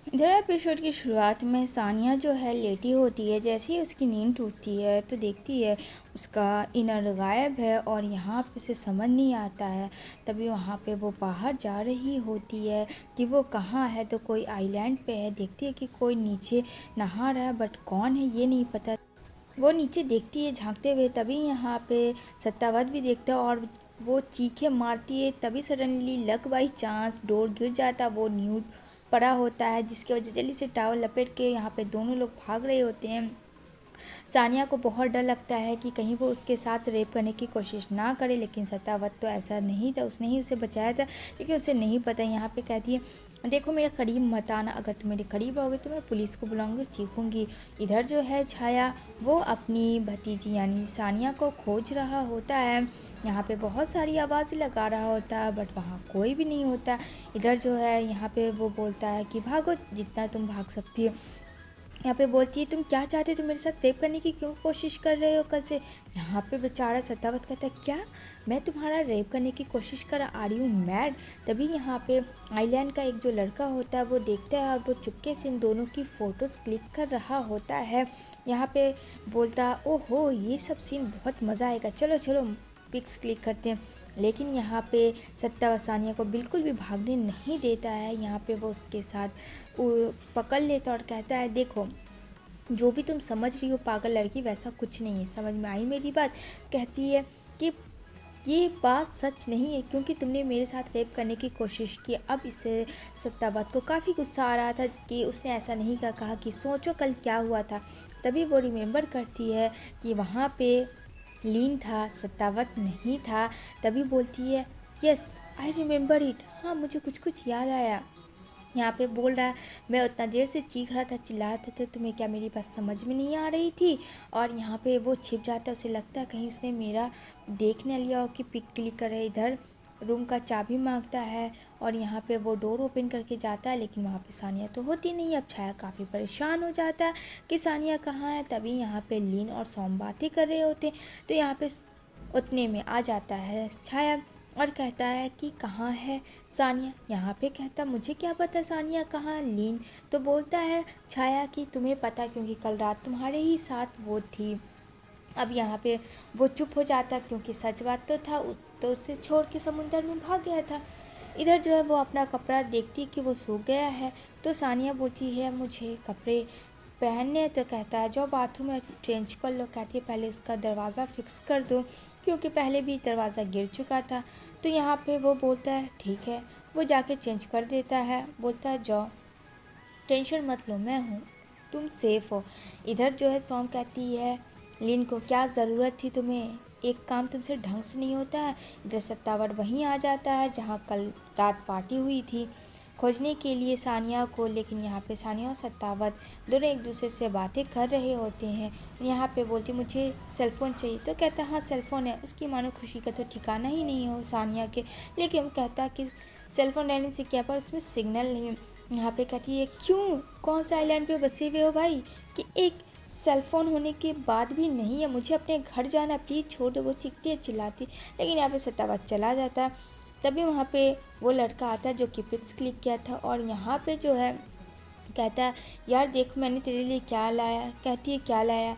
इधर एपिसोड की शुरुआत में सानिया जो है लेटी होती है। जैसे ही उसकी नींद टूटती है तो देखती है उसका इनर गायब है और यहाँ पे उसे समझ नहीं आता है। तभी वहाँ पे वो बाहर जा रही होती है कि वो कहाँ है, तो कोई आइलैंड पे है। देखती है कि कोई नीचे नहा रहा है, बट कौन है ये नहीं पता। वो नीचे देखती है झांकते हुए, तभी यहाँ पे सत्तावत भी देखता है और वो चीखें मारती है। तभी suddenly luck by chance door गिर जाता है, वो न्यूड पड़ा होता है, जिसकी वजह जल्दी से टावल लपेट के यहाँ पे दोनों लोग भाग रहे होते हैं। सानिया को बहुत डर लगता है कि कहीं वो उसके साथ रेप करने की कोशिश ना करे, लेकिन सत्तावत तो ऐसा नहीं था, उसने ही उसे बचाया था। लेकिन उसे नहीं पता। यहाँ पे कहती है, देखो मेरे करीब मत आना, अगर तुम मेरे करीब आओगे तो मैं पुलिस को बुलाऊंगी, चीखूंगी। इधर जो है छाया वो अपनी भतीजी यानी सानिया को खोज रहा होता है। यहाँ पे बहुत सारी आवाज़ें लगा रहा होता है, बट वहाँ कोई भी नहीं होता। इधर जो है यहाँ पे वो बोलता है कि भागो जितना तुम भाग सकती हो। यहाँ पे बोलती है, तुम क्या चाहते हो, तुम मेरे साथ रेप करने की क्यों कोशिश कर रहे हो कल से। यहाँ पे बेचारा सत्तावत कहता है, क्या मैं तुम्हारा रेप करने की कोशिश कर, आर यू मैड। तभी यहाँ पे आइलैंड का एक जो लड़का होता है वो देखता है और वो चुपके से इन दोनों की फ़ोटोज़ क्लिक कर रहा होता है। यहाँ पे बोलता, ओहो ये सब सीन बहुत मज़ा आएगा, चलो चलो पिक्स क्लिक करते हैं। लेकिन यहाँ पे सत्ता सानिया को बिल्कुल भी भागने नहीं देता है। यहाँ पे वो उसके साथ पकड़ लेता और कहता है, देखो जो भी तुम समझ रही हो पागल लड़की, वैसा कुछ नहीं है, समझ में आई मेरी बात। कहती है कि ये बात सच नहीं है, क्योंकि तुमने मेरे साथ रेप करने की कोशिश की। अब इससे सत्तावत को काफ़ी गुस्सा आ रहा था कि उसने ऐसा नहीं कहा कि सोचो कल क्या हुआ था। तभी वो रिमेंबर करती है कि वहाँ पे लीन था, सत्तावत नहीं था। तभी बोलती है, यस आई रिमेंबर इट, हाँ मुझे कुछ कुछ याद आया। यहाँ पे बोल रहा है, मैं उतना देर से चीख रहा था, चिल्ला रहा था, तो तुम्हें क्या मेरी बात समझ में नहीं आ रही थी। और यहाँ पे वो छिप जाता है, उसे लगता है कहीं उसने मेरा देख न लिया हो कि पिक क्लिक करे। इधर रूम का चाबी मांगता है और यहाँ पे वो डोर ओपन करके जाता है, लेकिन वहाँ पे सानिया तो होती नहीं। अब छाया काफ़ी परेशान हो जाता है कि सानिया कहाँ है। तभी यहाँ पे लीन और सोम बातें कर रहे होते, तो यहाँ पे उतने में आ जाता है छाया और कहता है कि कहाँ है सानिया। यहाँ पे कहता, मुझे क्या पता सानिया कहाँ। लीन तो बोलता है छाया कि तुम्हें पता, क्योंकि कल रात तुम्हारे ही साथ वो थी। अब यहाँ पे वो चुप हो जाता, क्योंकि सच बात तो था, तो उसे छोड़ के समुंदर में भाग गया था। इधर जो है वो अपना कपड़ा देखती कि वो सूख गया है, तो सानिया बोलती है मुझे कपड़े पहनने, तो कहता है जाओ बाथरूम में चेंज कर लो। कहती है पहले उसका दरवाज़ा फिक्स कर दो, क्योंकि पहले भी दरवाज़ा गिर चुका था। तो यहाँ पे वो बोलता है ठीक है, वो जाके चेंज कर देता है। बोलता है जाओ टेंशन मत लो, मैं हूँ, तुम सेफ़ हो। इधर जो है सॉन्ग कहती है, लिन को क्या ज़रूरत थी तुम्हें, एक काम तुमसे ढंग से नहीं होता है। इधर सत्तावर वहीं आ जाता है जहाँ कल रात पार्टी हुई थी, खोजने के लिए सानिया को। लेकिन यहाँ पे सानिया और सत्तावत दोनों एक दूसरे से बातें कर रहे होते हैं। यहाँ पे बोलती मुझे सेलफ़ोन चाहिए, तो कहता हाँ सेलफ़ोन है। उसकी मानो खुशी का तो ठिकाना ही नहीं हो सानिया के। लेकिन वो कहता कि सेलफ़ोन रहने से क्या, पर उसमें सिग्नल नहीं। यहाँ पे कहती है क्यों, कौन सा आइलैंड पे बसे हुए हो भाई कि एक सेलफ़ोन होने के बाद भी नहीं है, मुझे अपने घर जाना, प्लीज़ छोड़ दो। वो चीखती है चिल्लाती, लेकिन यहाँ पे सत्तावत चला जाता है। तभी वहाँ पे वो लड़का आता है जो कि पिक्स क्लिक किया था, और यहाँ पे जो है कहता है यार देखो मैंने तेरे लिए क्या लाया। कहती है क्या लाया,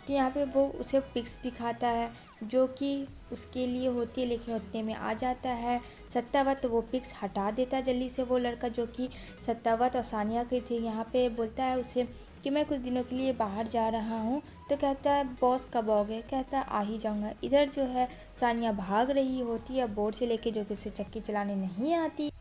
तो यहाँ पे वो उसे पिक्स दिखाता है जो कि उसके लिए होती है। लेकिन उतने में आ जाता है सत्तावत, तो वो पिक्स हटा देता है जल्दी से वो लड़का जो कि सत्तावत और सानिया के थे। यहाँ पे बोलता है उसे कि मैं कुछ दिनों के लिए बाहर जा रहा हूँ। तो कहता है बॉस कब आओगे, कहता है आ ही जाऊँगा। इधर जो है सानिया भाग रही होती है बोर्ड से लेके, जो कि उसे चक्की चलाने नहीं आती।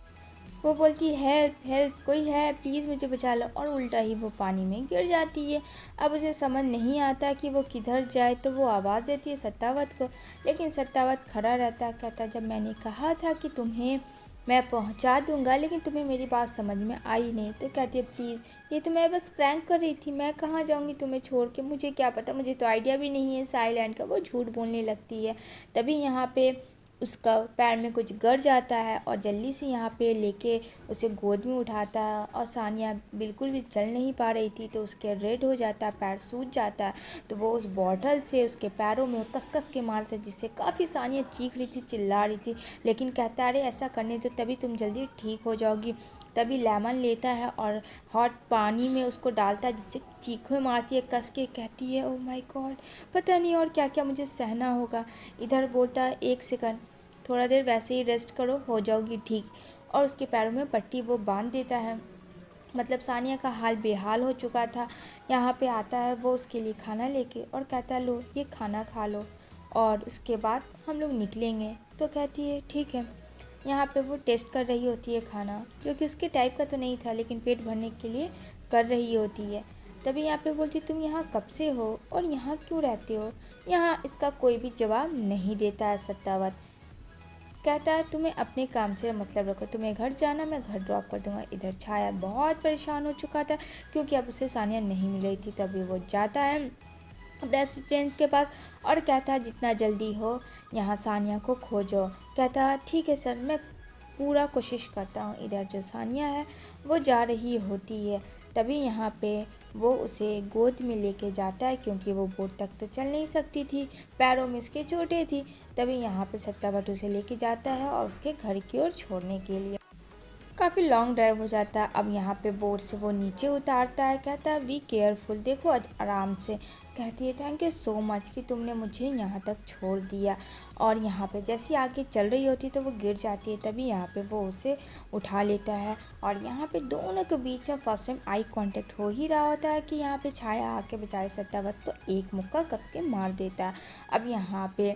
वो बोलती है हेल्प हेल्प, कोई है प्लीज़ मुझे बचा लो, और उल्टा ही वो पानी में गिर जाती है। अब उसे समझ नहीं आता कि वो किधर जाए, तो वो आवाज़ देती है सत्तावत को, लेकिन सत्तावत खड़ा रहता। कहता जब मैंने कहा था कि तुम्हें मैं पहुंचा दूंगा, लेकिन तुम्हें मेरी बात समझ में आई नहीं। तो कहती है प्लीज़ ये तो मैं बस प्रैंक कर रही थी, मैं कहाँ जाऊँगी तुम्हें छोड़ के, मुझे क्या पता, मुझे तो आइडिया भी नहीं है साइलैंड का। वो झूठ बोलने लगती है। तभी यहाँ पे उसका पैर में कुछ गड़ जाता है और जल्दी से यहाँ पे लेके उसे गोद में उठाता है। और सानिया बिल्कुल भी चल नहीं पा रही थी, तो उसके रेड हो जाता है, पैर सूज जाता है। तो वो उस बॉटल से उसके पैरों में कस कस के मारता है, जिससे काफ़ी सानिया चीख रही थी, चिल्ला रही थी। लेकिन कहता अरे ऐसा करने तो तभी तुम जल्दी ठीक हो जाओगी। तभी लेमन लेता है और हॉट पानी में उसको डालता है, जिससे चीखें मारती है कस के, कहती है ओह माय गॉड, पता नहीं और क्या क्या मुझे सहना होगा। इधर बोलता है 1 सेकंड, थोड़ा देर वैसे ही रेस्ट करो, हो जाओगी ठीक। और उसके पैरों में पट्टी वो बांध देता है। मतलब सानिया का हाल बेहाल हो चुका था। यहाँ पे आता है वो उसके लिए खाना लेके और कहता है लो ये खाना खा लो और उसके बाद हम लोग निकलेंगे। तो कहती है ठीक है। यहाँ पे वो टेस्ट कर रही होती है खाना, जो कि उसके टाइप का तो नहीं था लेकिन पेट भरने के लिए कर रही होती है। तभी यहाँ पे बोलती तुम यहाँ कब से हो और यहाँ क्यों रहते हो। यहाँ इसका कोई भी जवाब नहीं देता है सत्तावत। कहता है तुम्हें अपने काम से मतलब रखो, तुम्हें घर जाना, मैं घर ड्रॉप कर दूंगा। इधर छाया बहुत परेशान हो चुका था क्योंकि अब उसे सानिया नहीं मिल रही थी। तभी वो जाता है रेस्टोरेंट के पास और कहता है जितना जल्दी हो यहाँ सानिया को खोजो। कहता है ठीक है सर, मैं पूरा कोशिश करता हूँ। इधर जो सानिया है वो जा रही होती है। तभी यहाँ पे वो उसे गोद में लेके जाता है क्योंकि वो बोट तक तो चल नहीं सकती थी, पैरों में उसके चोटें थी। तभी यहाँ पे सत्तावट उसे लेके जाता है और उसके घर की ओर छोड़ने के लिए। काफ़ी लॉन्ग ड्राइव हो जाता है। अब यहाँ पे बोट से वो नीचे उतारता है, कहता है बी केयरफुल, देखो आराम से। कहती है थैंक यू सो मच कि तुमने मुझे यहाँ तक छोड़ दिया। और यहाँ पे जैसे आगे चल रही होती तो वो गिर जाती है। तभी यहाँ पे वो उसे उठा लेता है और यहाँ पे दोनों के बीच में फर्स्ट टाइम आई कांटेक्ट हो ही रहा होता है कि यहाँ पे छाया आके बेचारे सत्तावत को एक मुक्का कस के मार देता है। अब यहाँ पे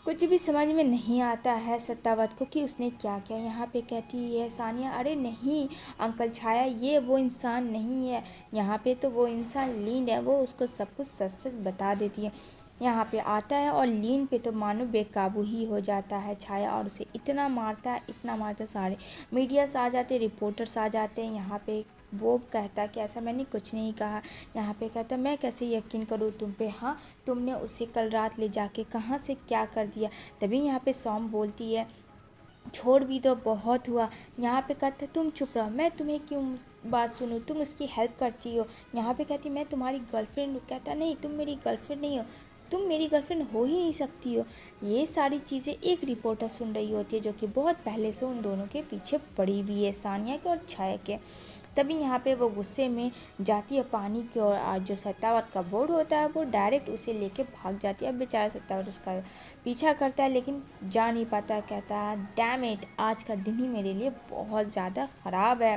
कुछ भी समझ में नहीं आता है सत्तावत को कि उसने क्या किया। यहाँ पे कहती है सानिया अरे नहीं अंकल छाया, ये वो इंसान नहीं है, यहाँ पे तो वो इंसान लीन है। वो उसको सब कुछ सच सच बता देती है। यहाँ पे आता है और लीन पे तो मानो बेकाबू ही हो जाता है छाया और उसे इतना मारता है, इतना मारता है, सारे मीडियास आ जाते, रिपोर्टर्स आ जाते हैं। यहाँ पे वो कहता कि ऐसा मैंने कुछ नहीं कहा। यहाँ पे कहता मैं कैसे यकीन करूँ तुम पे, हाँ तुमने उसे कल रात ले जाके कहाँ से क्या कर दिया। तभी यहाँ पे सौम बोलती है छोड़ भी तो बहुत हुआ। यहाँ पे कहता तुम चुप रहो, मैं तुम्हें क्यों बात सुनूं, तुम उसकी हेल्प करती हो। यहाँ पे कहती मैं तुम्हारी गर्लफ्रेंड हूँ। कहता नहीं तुम मेरी गर्लफ्रेंड नहीं हो, तुम मेरी गर्लफ्रेंड हो ही नहीं सकती हो। ये सारी चीज़ें एक रिपोर्टर सुन रही होती है जो कि बहुत पहले से उन दोनों के पीछे पड़ी हुई है, सानिया के और छाया के। तभी यहाँ पे वो गुस्से में जाती है पानी की ओर और जो सत्तावत का बोर्ड होता है वो डायरेक्ट उसे लेके भाग जाती है। अब बेचारा सत्तावत उसका पीछा करता है लेकिन जा नहीं पाता। कहता है डैम इट, आज का दिन ही मेरे लिए बहुत ज़्यादा ख़राब है।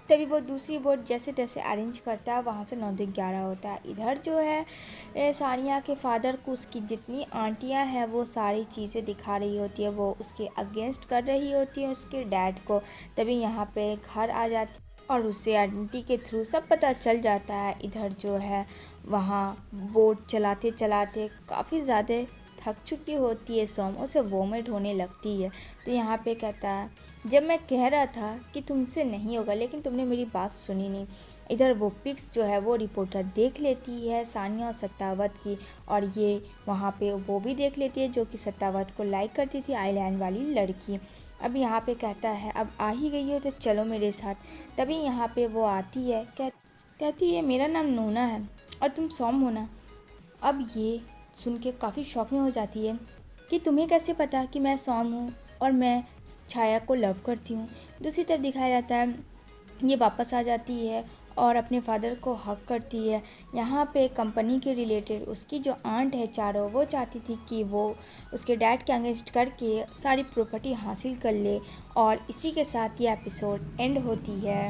तभी वो दूसरी बोट जैसे तैसे अरेंज करता है, वहाँ से 9-11 होता है। इधर जो है सानिया के फादर को उसकी जितनी आंटियाँ हैं वो सारी चीज़ें दिखा रही होती है, वो उसके अगेंस्ट कर रही होती है उसके डैड को। तभी यहाँ पे घर आ जाती और उसे आंटी के थ्रू सब पता चल जाता है। इधर जो है वहाँ बोट चलाते चलाते काफ़ी ज़्यादा थक चुकी होती है सोम, उसे वोमिट होने लगती है। तो यहाँ पे कहता है जब मैं कह रहा था कि तुमसे नहीं होगा लेकिन तुमने मेरी बात सुनी नहीं। इधर वो पिक्स जो है वो रिपोर्टर देख लेती है सानिया और सत्तावत की, और ये वहाँ पे वो भी देख लेती है जो कि सत्तावत को लाइक करती थी, आइलैंड वाली लड़की। अब यहाँ पे कहता है अब आ ही गई हो तो चलो मेरे साथ। तभी यहाँ पे वो आती है, कहती है मेरा नाम नूना है और तुम सोम हो ना। अब ये सुन के काफ़ी शॉक में हो जाती है कि तुम्हें कैसे पता कि मैं सोम हूँ और मैं छाया को लव करती हूँ। दूसरी तरफ दिखाया जाता है ये वापस आ जाती है और अपने फादर को हक करती है। यहाँ पे कंपनी के रिलेटेड उसकी जो आंट है चारों, वो चाहती थी कि वो उसके डैड के अगेंस्ट करके सारी प्रॉपर्टी हासिल कर ले। और इसी के साथ ये एपिसोड एंड होती है।